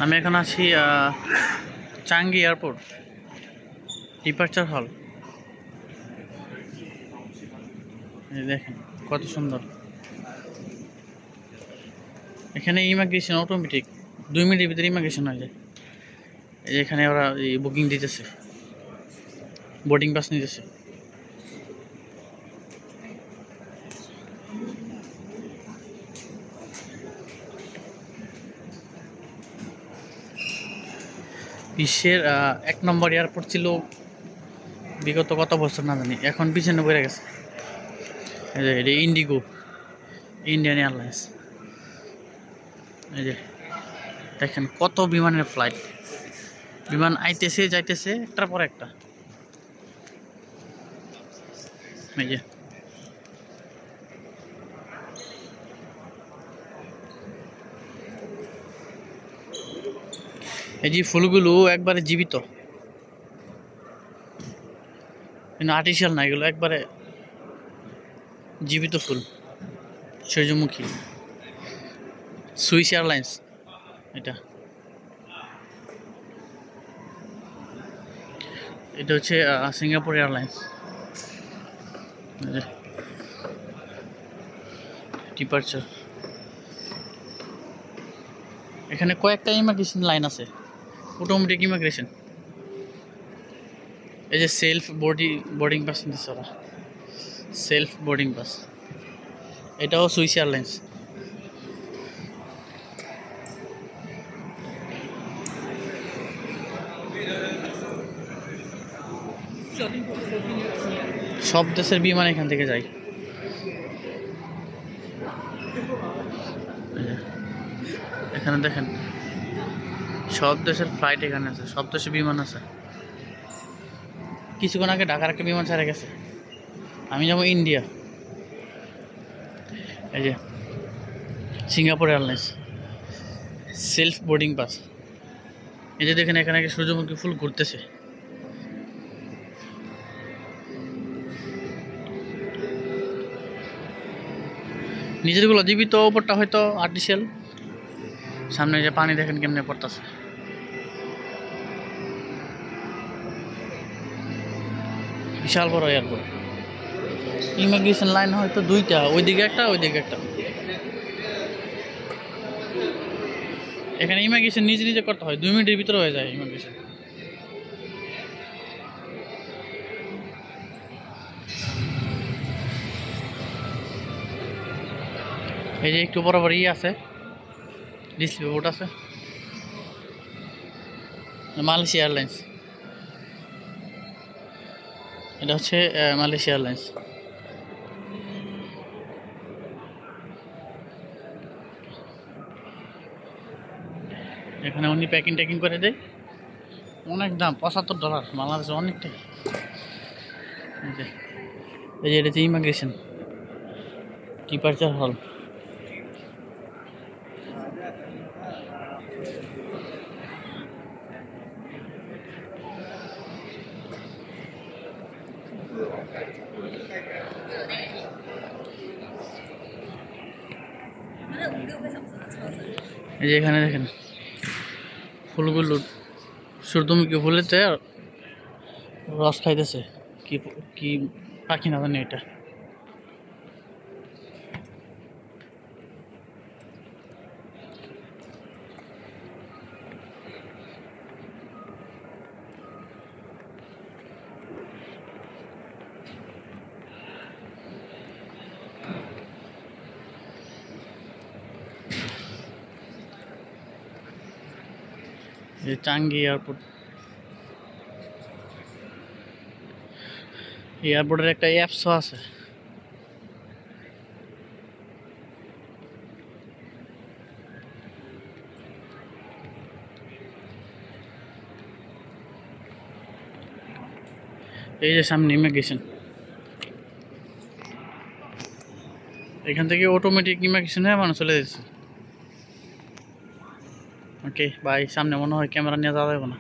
আমি এখন আছি চাঙ্গি এয়ারপোর্ট ডিপার্চার হল। দেখেন কত সুন্দর। এখানে ইমিগ্রেশন অটোমেটিক 2 মিনিটের ভিতরে ইমিগ্রেশন হয়ে যায়। এখানে ওরা বুকিং দিতেছে, বোর্ডিং পাস নিতেছে। বিশ্বের 1 নম্বর এয়ারপোর্ট ছিল বিগত কত বছর না জানি, এখন পিছনে পড়ে গেছে। এটা ইন্ডিগো, ইন্ডিয়ান এয়ারলাইন্স। এই যে দেখেন কত বিমানের ফ্লাইট, বিমান আইতেছে যাইতেছে একটার পর একটা। এই যে এই যে ফুলগুলো একবারে জীবিত, কিন্তু আর্টিফিশিয়াল না, এগুলো একবারে জীবিত ফুল, সূর্যমুখী। সুইস এয়ারলাইন্স এটা। এটা হচ্ছে সিঙ্গাপুর এয়ারলাইন্স। ডিপার্চার। এখানে কয়েকটা ইমিগ্রেশন লাইন আছে, অটোমেটিক ইমিগ্রেশন। এই যে সেলফ বোর্ডিং পাস নিচ্ছে ওরা, সেলফ বোর্ডিং পাস। এটাও সুইস এয়ারলাইন্স। সব দেশের বিমান এখান থেকে যায়। এখানে দেখেন সব দেশের ফ্লাইট এখানে আছে, সব দেশের বিমান আছে। কিছুক্ষণ আগে ঢাকার একটা বিমান ছেড়ে গেছে, আমি যাবো ইন্ডিয়া। এই যে Singapore airlines, self boarding pass. এই যে দেখেন এখানে একটা সূর্যমুখী ফুল ঘুরতেছে। নিজেরগুলো জীবিত, ওপরটা হয়তো আর্টিফিশিয়াল। সামনে যে পানি দেখেন কেমনে পড়তেছে। বিশাল বড় এয়ারপোর্ট। ইমিগ্রেশন লাইন হয়তো 2টা, ওইদিকে একটা ওইদিকে একটা। এখানে ইমিগ্রেশন নিজে নিজে করতে হয়, 2 মিনিটের ভিতরে হয়ে যায় ইমিগ্রেশন। এই যে একটু বরাবর আছে, ডিসপ্লে বোর্ড আছে। মালয়েশিয়া এয়ারলাইন্স, এটা হচ্ছে মালয়েশিয়া এয়ারলাইন্স। এখানে উনি প্যাকিং করে দেয়, অনেক দাম, $75 বাংলাদেশে, অনেকটাই। এই যে এটা হচ্ছে ইমিগ্রেশন ডিপার্চার হল। এই যে এখানে দেখেন ফুলগুলো, সূর্যমুখী ফুলেতে রস খাইতেছে। কি কি পাখি না জানি এটা। Changi airport. এয়ারপোর্টের একটা অ্যাপসও আছে। এই যে সামনে ইমিগ্রেশন, এখান থেকে অটোমেটিক ইমিগ্রেশন হয়ে মানুষ চলে যাচ্ছে। Okay bye. সামনে মনে হয় ক্যামেরা নিয়ে যাওয়া যাবে না।